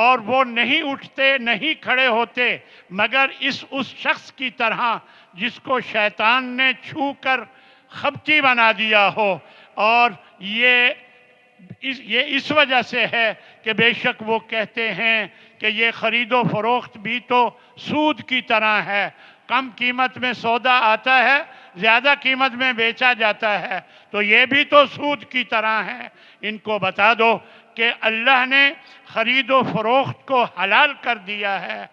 اور وہ نہیں اٹھتے نہیں کھڑے ہوتے مگر اس شخص کی طرح جس کو شیطان نے چھو کر خبتی بنا دیا ہو، اور یہ اس وجہ سے ہے کہ بے شک وہ کہتے ہیں کہ یہ خرید و فروخت بھی تو سود کی طرح ہے، کم قیمت میں سودا آتا ہے، زیادہ قیمت میں بیچا جاتا ہے، تو یہ بھی تو سود کی طرح ہے۔ ان کو بتا دو کہ اللہ نے خرید و فروخت کو حلال کر دیا ہے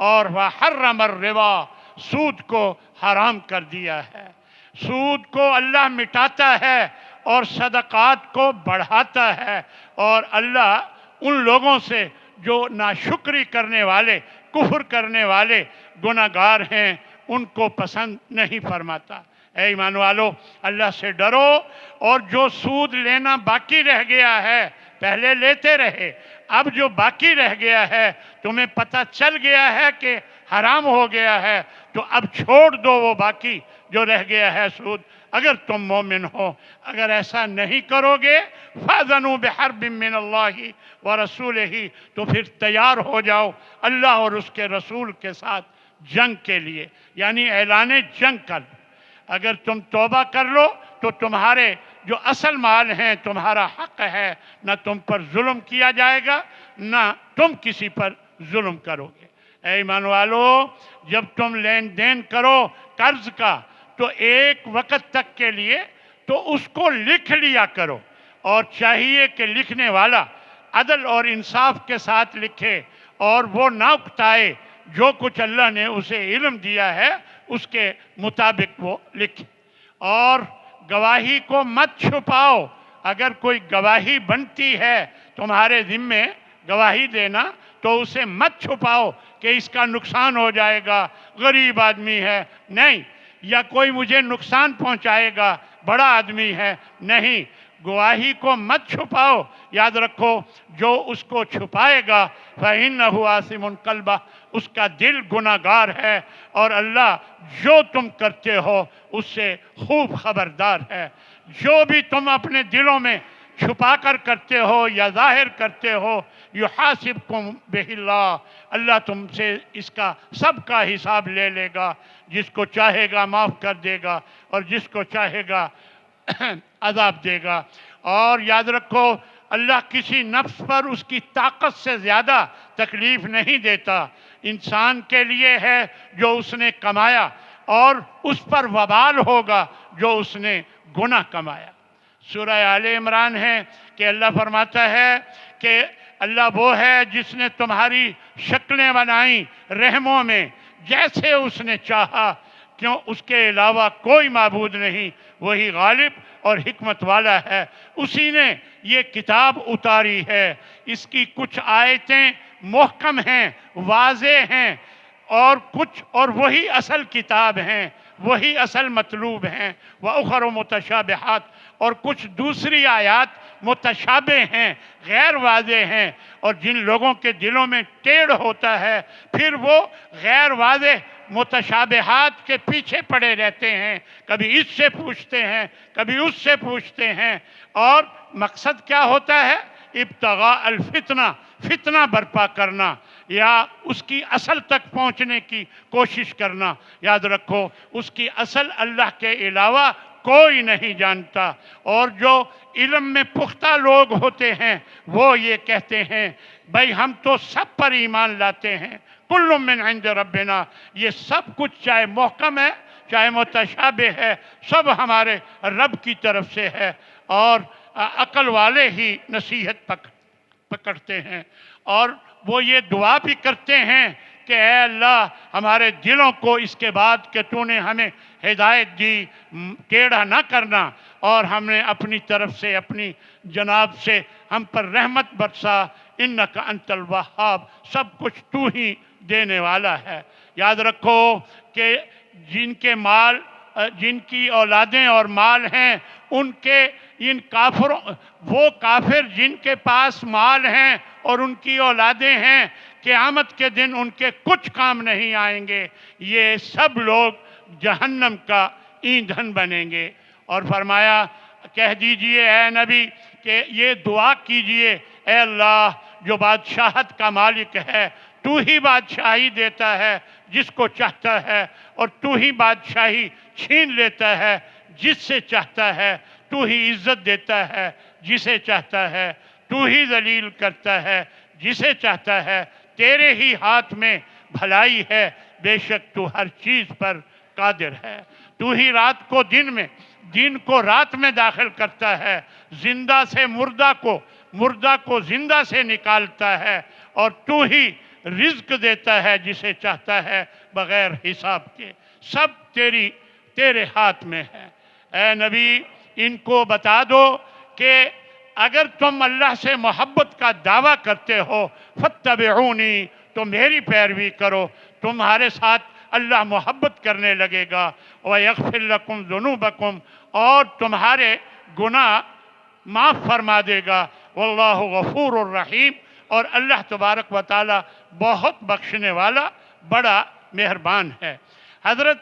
اور وَحَرَّمَ الرِّبَا، سود کو حرام کر دیا ہے۔ سود کو اللہ مٹاتا ہے اور صدقات کو بڑھاتا ہے، اور اللہ ان لوگوں سے جو ناشکری کرنے والے، کفر کرنے والے گناہگار ہیں، ان کو پسند نہیں فرماتا۔ اے ایمان والو، اللہ سے ڈرو، اور جو سود لینا باقی رہ گیا ہے، پہلے لیتے رہے، اب جو باقی رہ گیا ہے، تمہیں پتہ چل گیا ہے کہ حرام ہو گیا ہے، تو اب چھوڑ دو وہ باقی جو رہ گیا ہے سود، اگر تم مومن ہو۔ اگر ایسا نہیں کرو گے فَأْذَنُوا بِحَرْبٍ مِّنَ اللَّهِ وَرَسُولِهِ، تو پھر تیار ہو جاؤ اللہ اور اس کے رسول کے ساتھ جنگ کے لیے، یعنی اعلان جنگ کر۔ اگر تم توبہ کر لو تو تمہارے جو اصل مال ہیں، تمہارا حق ہے، نہ تم پر ظلم کیا جائے گا، نہ تم کسی پر ظلم کرو گے۔ اے ایمان والو، جب تم لین دین کرو قرض کا، تو ایک وقت تک کے لیے تو اس کو لکھ لیا کرو، اور چاہیے کہ لکھنے والا عدل اور انصاف کے ساتھ لکھے، اور وہ نہ اکتائے، جو کچھ اللہ نے اسے علم دیا ہے اس کے مطابق وہ لکھے۔ اور گواہی کو مت چھپاؤ، اگر کوئی گواہی بنتی ہے تمہارے ذمے گواہی دینا، تو اسے مت چھپاؤ کہ اس کا نقصان ہو جائے گا، غریب آدمی ہے، نہیں، یا کوئی مجھے نقصان پہنچائے گا، بڑا آدمی ہے، نہیں، گواہی کو مت چھپاؤ۔ یاد رکھو، جو اس کو چھپائے گا فَإِنَّهُ آثِمٌ قَلْبَهُ، اس کا دل گناہگار ہے، اور اللہ جو تم کرتے ہو اس سے خوب خبردار ہے۔ جو بھی تم اپنے دلوں میں چھپا کر کرتے ہو یا ظاہر کرتے ہو، یحاسبکم بہ اللہ، اللہ تم سے اس کا سب کا حساب لے لے گا، جس کو چاہے گا معاف کر دے گا، اور جس کو چاہے گا عذاب دے گا۔ اور یاد رکھو، اللہ کسی نفس پر اس کی طاقت سے زیادہ تکلیف نہیں دیتا، انسان کے لیے ہے جو اس نے کمایا، اور اس پر وبال ہوگا جو اس نے گناہ کمایا۔ سورہ آل عمران ہے کہ اللہ فرماتا ہے کہ اللہ وہ ہے جس نے تمہاری شکلیں بنائیں رحموں میں جیسے اس نے چاہا، کیوں اس کے علاوہ کوئی معبود نہیں، وہی غالب اور حکمت والا ہے، اسی نے یہ کتاب اتاری ہے، اس کی کچھ آیتیں محکم ہیں، واضح ہیں، اور وہی اصل کتاب ہیں، وہی اصل مطلوب ہیں، وَأُخَرُ مُتَشَابِہَاتٌ، اور کچھ دوسری آیات متشابہ ہیں، غیر واضح ہیں، اور جن لوگوں کے دلوں میں ٹیڑھ ہوتا ہے پھر وہ غیر واضح متشابہات کے پیچھے پڑے رہتے ہیں، کبھی اس سے پوچھتے ہیں، کبھی اس سے پوچھتے ہیں، اور مقصد کیا ہوتا ہے؟ ابتغاء الفتنہ، فتنہ برپا کرنا، یا اس کی اصل تک پہنچنے کی کوشش کرنا۔ یاد رکھو، اس کی اصل اللہ کے علاوہ کوئی نہیں جانتا، اور جو علم میں پختہ لوگ ہوتے ہیں وہ یہ کہتے ہیں بھائی ہم تو سب پر ایمان لاتے ہیں، کل من عند ربنا، یہ سب کچھ چاہے محکم ہے چاہے متشابہ ہے، سب ہمارے رب کی طرف سے ہے، اور عقل والے ہی نصیحت پکڑتے ہیں، اور وہ یہ دعا بھی کرتے ہیں کہ اے اللہ ہمارے دلوں کو اس کے بعد کہ تو نے ہمیں ہدایت دی ٹیڑھا نہ کرنا، اور ہم نے اپنی طرف سے اپنی جناب سے ہم پر رحمت برسا، انک انت الوہاب، سب کچھ تو ہی دینے والا ہے۔ یاد رکھو کہ جن کے مال، جن کی اولادیں اور مال ہیں، ان کے ان کافروں، وہ کافر جن کے پاس مال ہیں اور ان کی اولادیں ہیں، قیامت کے دن ان کے کچھ کام نہیں آئیں گے، یہ سب لوگ جہنم کا ایندھن بنیں گے۔ اور فرمایا کہہ دیجئے اے نبی کہ یہ دعا کیجئے، اے اللہ جو بادشاہت کا مالک ہے، تو ہی بادشاہی دیتا ہے جس کو چاہتا ہے، اور تو ہی بادشاہی چھین لیتا ہے جس سے چاہتا ہے، تو ہی عزت دیتا ہے جسے چاہتا ہے، تو ہی ذلیل کرتا ہے جسے چاہتا ہے، تیرے ہی ہاتھ میں بھلائی ہے، بے شک تو ہر چیز پر قادر ہے۔ تو ہی رات کو دن میں، دن کو رات میں داخل کرتا ہے، زندہ سے مردہ کو، مردہ کو زندہ سے نکالتا ہے، اور تو ہی رزق دیتا ہے جسے چاہتا ہے بغیر حساب کے۔ سب تیرے ہاتھ میں ہے۔ اے نبی، ان کو بتا دو کہ اگر تم اللہ سے محبت کا دعویٰ کرتے ہو فاتبعونی، تو میری پیروی کرو، تمہارے ساتھ اللہ محبت کرنے لگے گا، وَيَغْفِرْ لَكُمْ ذُنُوبَكُمْ، اور تمہارے گناہ معاف فرما دے گا، واللہ غفور الرحیم، اور اللہ تبارک و تعالی بہت بخشنے والا، بڑا مہربان ہے۔ حضرت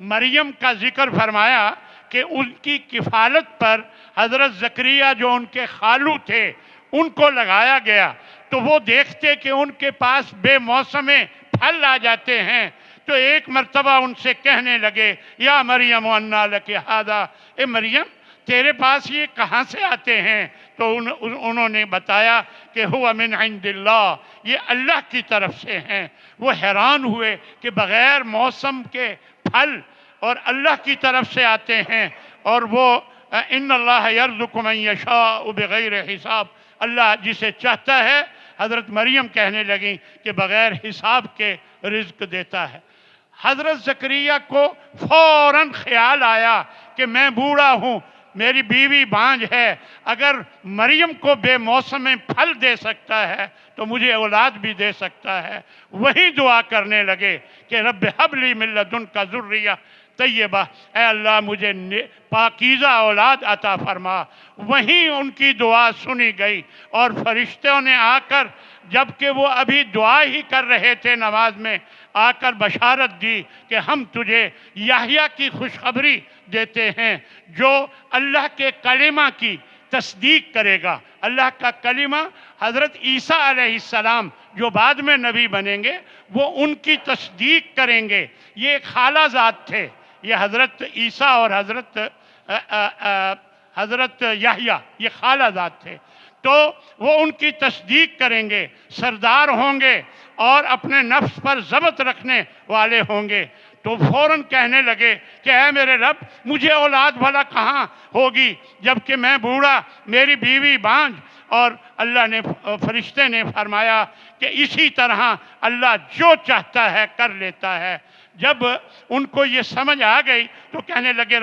مریم کا ذکر فرمایا کہ ان کی کفالت پر حضرت زکریا جو ان کے خالو تھے ان کو لگایا گیا، تو وہ دیکھتے کہ ان کے پاس بے موسمے پھل آ جاتے ہیں، تو ایک مرتبہ ان سے کہنے لگے یا مریم انا لک ھذا، اے مریم تیرے پاس یہ کہاں سے آتے ہیں؟ تو انہوں نے بتایا کہ ہوا من عند اللہ، یہ اللہ کی طرف سے ہیں۔ وہ حیران ہوئے کہ بغیر موسم کے پھل اور اللہ کی طرف سے آتے ہیں، اور وہ ان اللہ یرزق من یشاء بغیر حساب، اللہ جسے چاہتا ہے، حضرت مریم کہنے لگیں کہ بغیر حساب کے رزق دیتا ہے۔ حضرت زکریا کو فوراً خیال آیا کہ میں بوڑھا ہوں، میری بیوی بانجھ ہے، اگر مریم کو بے موسم پھل دے سکتا ہے تو مجھے اولاد بھی دے سکتا ہے۔ وہی دعا کرنے لگے کہ رب ھب لی من لدنک ذریہ طیبہ، اے اللہ مجھے پاکیزہ اولاد عطا فرما۔ وہیں ان کی دعا سنی گئی، اور فرشتوں نے آ کر، جبکہ وہ ابھی دعا ہی کر رہے تھے نماز میں، آ کر بشارت دی کہ ہم تجھے یحییٰ کی خوشخبری دیتے ہیں جو اللہ کے کلمہ کی تصدیق کرے گا۔ اللہ کا کلمہ حضرت عیسیٰ علیہ السلام جو بعد میں نبی بنیں گے، وہ ان کی تصدیق کریں گے۔ یہ ایک خالہ ذات تھے، یہ حضرت عیسیٰ اور حضرت یحییٰ یہ خالہ ذات تھے، تو وہ ان کی تصدیق کریں گے، سردار ہوں گے اور اپنے نفس پر ضبط رکھنے والے ہوں گے۔ تو فوراً کہنے لگے کہ اے میرے رب، مجھے اولاد بھلا کہاں ہوگی جبکہ میں بوڑھا، میری بیوی بانجھ؟ اور اللہ نے، فرشتے نے فرمایا کہ اسی طرح اللہ جو چاہتا ہے کر لیتا ہے۔ جب ان کو یہ سمجھ آ گئی تو کہنے لگے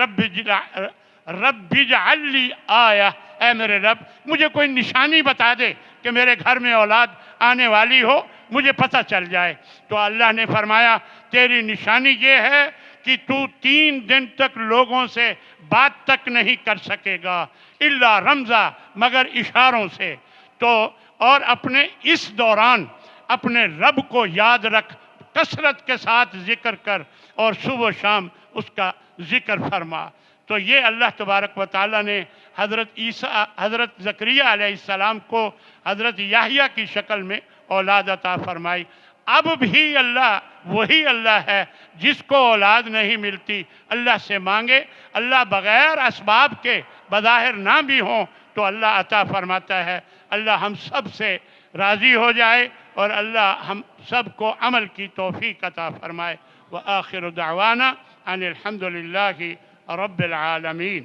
رب اجعل لی آیہ، اے میرے رب مجھے کوئی نشانی بتا دے کہ میرے گھر میں اولاد آنے والی ہو، مجھے پتہ چل جائے۔ تو اللہ نے فرمایا تیری نشانی یہ ہے کہ تو 3 دن تک لوگوں سے بات تک نہیں کر سکے گا، الا رمزا، مگر اشاروں سے۔ تو اور اپنے اس دوران اپنے رب کو یاد رکھ، کثرت کے ساتھ ذکر کر، اور صبح و شام اس کا ذکر فرما۔ تو یہ اللہ تبارک و تعالیٰ نے حضرت زکریا علیہ السلام کو حضرت یحییٰ کی شکل میں اولاد عطا فرمائی۔ اب بھی اللہ وہی اللہ ہے جس کو اولاد نہیں ملتی، اللہ سے مانگے، اللہ بغیر اسباب کے بظاہر نہ بھی ہوں تو اللہ عطا فرماتا ہے۔ اللہ ہم سب سے راضی ہو جائے، اور اللہ ہم سب کو عمل کی توفیق عطا فرمائے۔ وآخر دعوانا ان الحمد للہ رب العالمین۔